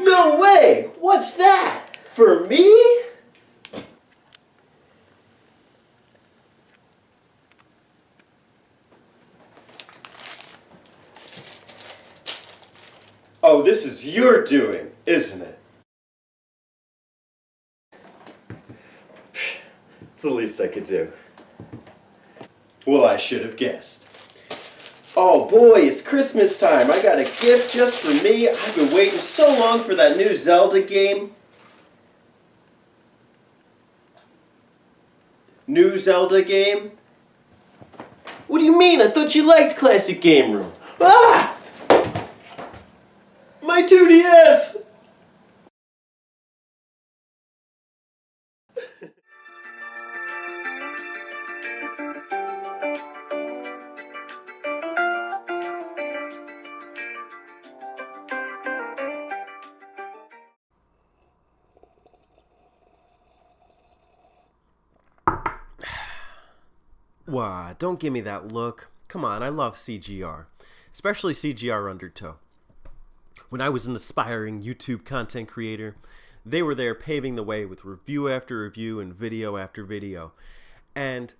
No way! What's that? For me? Oh, this is your doing, isn't it? It's the least I could do. Well, I should have guessed. Oh boy, it's Christmas time. I got a gift just for me. I've been waiting so long for that new Zelda game. New Zelda game? What do you mean? I thought you liked Classic Game Room. Ah! My 2DS! Wow, don't give me that look. Come on, I love CGR. Especially CGR Undertow. When I was an aspiring YouTube content creator, they were there paving the way with review after review and video after video. And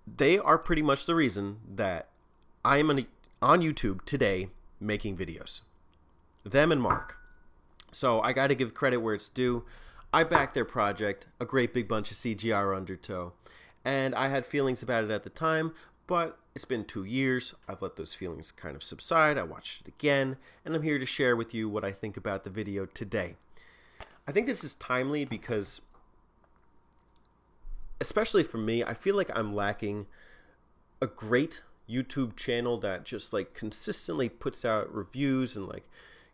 they are pretty much the reason that I am on YouTube today making videos. Them and Mark. So I got to give credit where it's due. I backed their project, a great big bunch of CGR Undertow. And I had feelings about it at the time, but it's been 2 years. I've let those feelings kind of subside. I watched it again, and I'm here to share with you what I think about the video today. I think this is timely because, especially for me, I feel like I'm lacking a great YouTube channel that just like consistently puts out reviews and like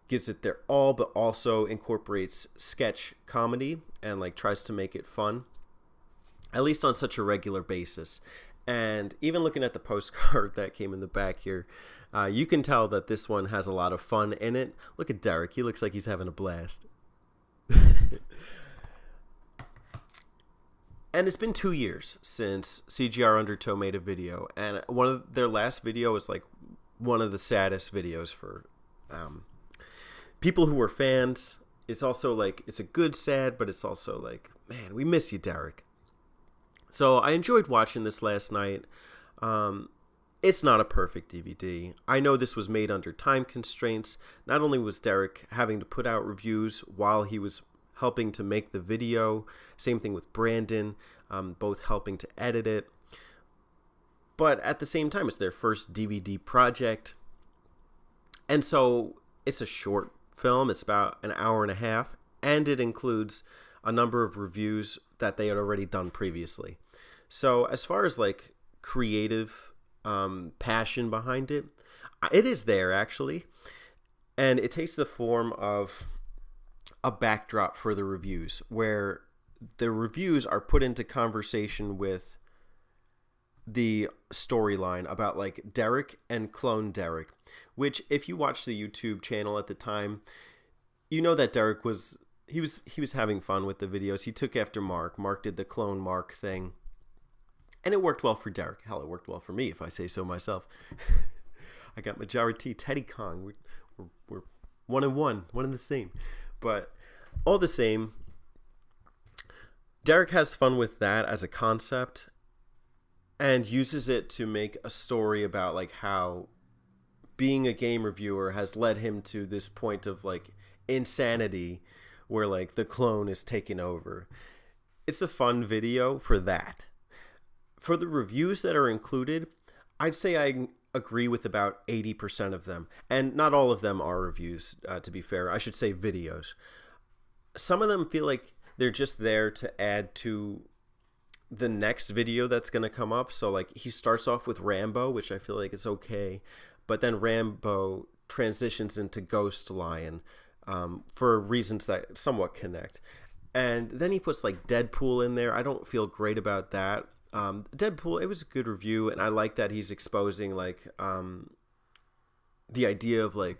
gives it their all, but also incorporates sketch comedy and like tries to make it fun, at least on such a regular basis. And even looking at the postcard that came in the back here, you can tell that this one has a lot of fun in it. Look at Derek. He looks like he's having a blast. And it's been 2 years since CGR Undertow made a video. And one of their last video was like one of the saddest videos for people who were fans. It's also like, it's a good sad, but it's also like, man, we miss you, Derek. So I enjoyed watching this last night. It's not a perfect DVD. I know this was made under time constraints. Not only was Derek having to put out reviews while he was helping to make the video, same thing with Brandon, both helping to edit it. But at the same time, it's their first DVD project. And so it's a short film. It's about an hour and a half. And it includes a number of reviews that they had already done previously. So as far as like creative passion behind it, it is there actually. And it takes the form of a backdrop for the reviews, where the reviews are put into conversation with the storyline about like Derek and clone Derek, which if you watch the YouTube channel at the time, you know that Derek was he was having fun with the videos. He took after Mark. Mark did the clone Mark thing. And it worked well for Derek. Hell, it worked well for me, if I say so myself. I got Majora T, Teddy Kong. We're one and the same. But all the same, Derek has fun with that as a concept and uses it to make a story about like how being a game reviewer has led him to this point of like insanity where like the clone is taking over. It's a fun video for that. For the reviews that are included, I'd say I agree with about 80% of them. And not all of them are reviews, to be fair. I should say videos. Some of them feel like they're just there to add to the next video that's going to come up. So like he starts off with Rambo, which I feel like is okay. But then Rambo transitions into Ghost Lion for reasons that somewhat connect. And then he puts like Deadpool in there. I don't feel great about that. Deadpool, it was a good review, and I like that he's exposing like the idea of like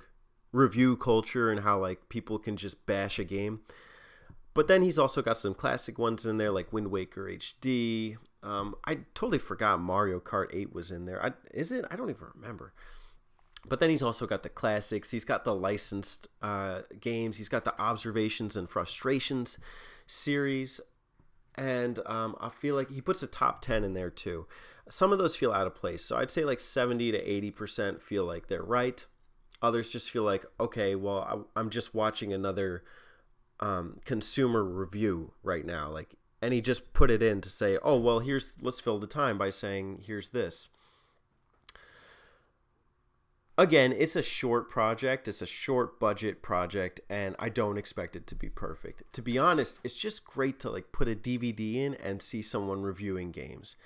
review culture and how like people can just bash a game. But then he's also got some classic ones in there, like Wind Waker HD. I totally forgot Mario Kart 8 was in there. Is it? I don't even remember. But then he's also got the classics. He's got the licensed games. He's got the Observations and Frustrations series. And I feel like he puts a top 10 in there too. Some of those feel out of place. So I'd say like 70 to 80% feel like they're right. Others just feel like, okay, well, I'm just watching another consumer review right now. Like, and he just put it in to say, oh, well, let's fill the time by saying, here's this. Again, it's a short project. It's a short budget project, and I don't expect it to be perfect. To be honest, it's just great to like put a DVD in and see someone reviewing games.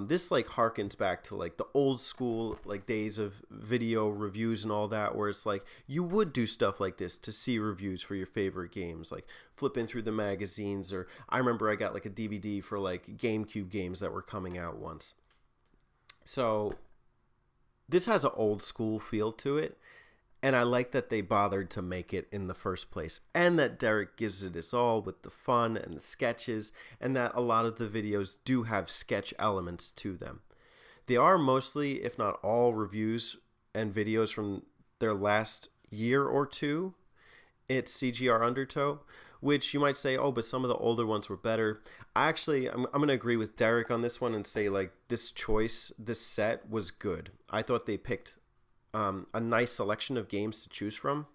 This like harkens back to like the old school like days of video reviews and all that, where it's like you would do stuff like this to see reviews for your favorite games, like flipping through the magazines. Or I remember I got like a DVD for like GameCube games that were coming out once. So this has an old school feel to it, and I like that they bothered to make it in the first place, and that Derek gives it his all with the fun and the sketches, and that a lot of the videos do have sketch elements to them. They are mostly, if not all, reviews and videos from their last year or two. It's CGR Undertow, which you might say, oh, but some of the older ones were better. I'm going to agree with Derek on this one and say, like, this set was good. I thought they picked a nice selection of games to choose from,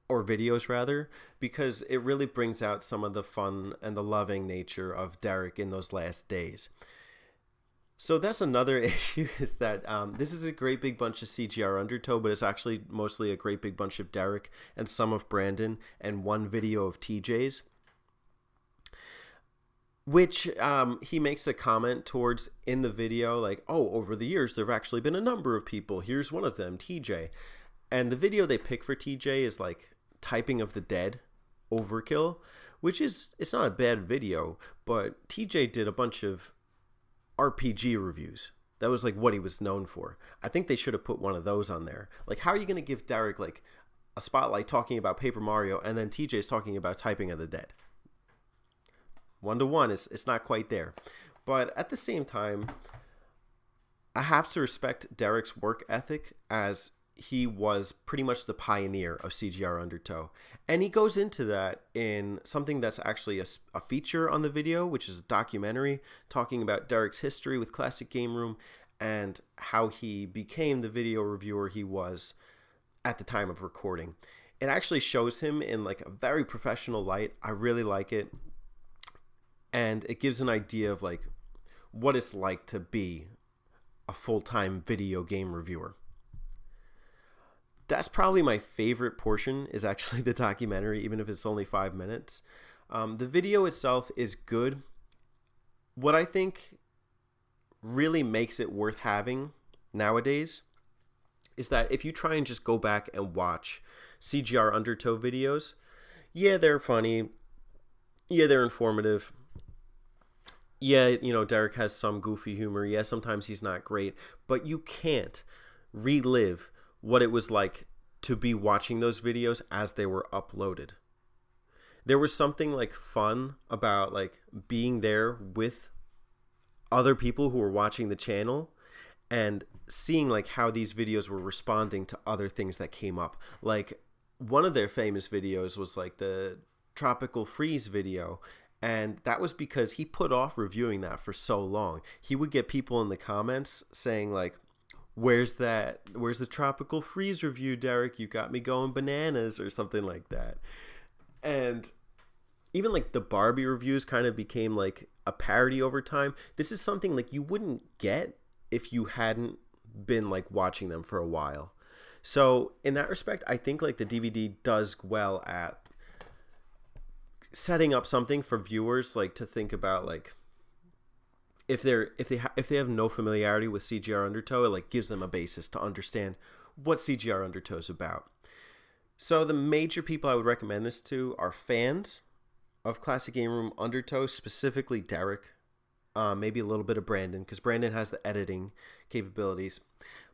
or videos rather, because it really brings out some of the fun and the loving nature of Derek in those last days. So that's another issue, is that this is a great big bunch of CGR Undertow, but it's actually mostly a great big bunch of Derek and some of Brandon and one video of TJ's, which he makes a comment towards in the video, like, oh, over the years there have actually been a number of people. Here's one of them, TJ. And the video they pick for TJ is like Typing of the Dead Overkill, which it's not a bad video, but TJ did a bunch of RPG reviews. That was like what he was known for. I think they should have put one of those on there. Like, how are you going to give Derek like a spotlight talking about Paper Mario, and then TJ's talking about Typing of the Dead? 1-to-1, it's not quite there. But at the same time, I have to respect Derek's work ethic, as he was pretty much the pioneer of CGR Undertow. And he goes into that in something that's actually a feature on the video, which is a documentary talking about Derek's history with Classic Game Room and how he became the video reviewer he was at the time of recording. It actually shows him in like a very professional light. I really like it. And it gives an idea of like what it's like to be a full-time video game reviewer. That's probably my favorite portion, is actually the documentary, even if it's only 5 minutes. The video itself is good. What I think really makes it worth having nowadays is that if you try and just go back and watch CGR Undertow videos, yeah, they're funny. Yeah, they're informative. Yeah, Derek has some goofy humor. Yeah, sometimes he's not great. But you can't relive what it was like to be watching those videos as they were uploaded. There was something like fun about like being there with other people who were watching the channel and seeing like how these videos were responding to other things that came up. Like one of their famous videos was like the Tropical Freeze video. And that was because he put off reviewing that for so long. He would get people in the comments saying like, where's the Tropical Freeze review, Derek? You got me going bananas, or something like that. And even like the Barbie reviews kind of became like a parody over time. This is something like you wouldn't get if you hadn't been like watching them for a while. So in that respect, I think like the DVD does well at setting up something for viewers like to think about, like if they have no familiarity with CGR Undertow, it like gives them a basis to understand what CGR Undertow is about. So the major people I would recommend this to are fans of Classic Game Room Undertow, specifically Derek, maybe a little bit of Brandon, because Brandon has the editing capabilities,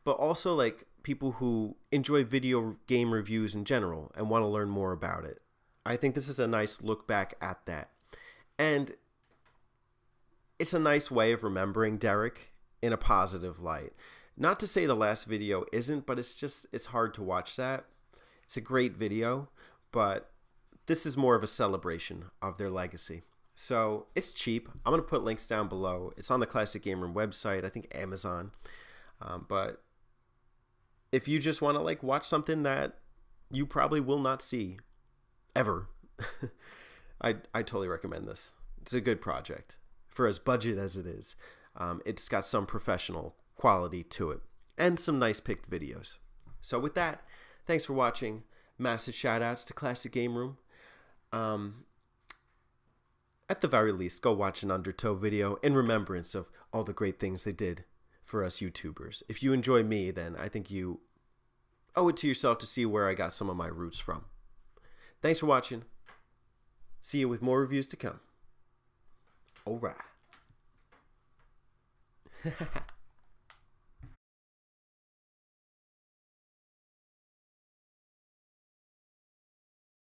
but also like people who enjoy video game reviews in general and want to learn more about it. I think this is a nice look back at that. And it's a nice way of remembering Derek in a positive light. Not to say the last video isn't, but it's hard to watch that. It's a great video, but this is more of a celebration of their legacy. So it's cheap. I'm going to put links down below. It's on the Classic Game Room website, I think Amazon. But if you just want to like watch something that you probably will not see ever, I totally recommend this. It's a good project for as budget as it is. It's got some professional quality to it and some nice picked videos. So with that, thanks for watching. Massive shout outs to Classic Game Room. At the very least, go watch an Undertow video in remembrance of all the great things they did for us YouTubers. If you enjoy me, then I think you owe it to yourself to see where I got some of my roots from. Thanks for watching. See you with more reviews to come. All right.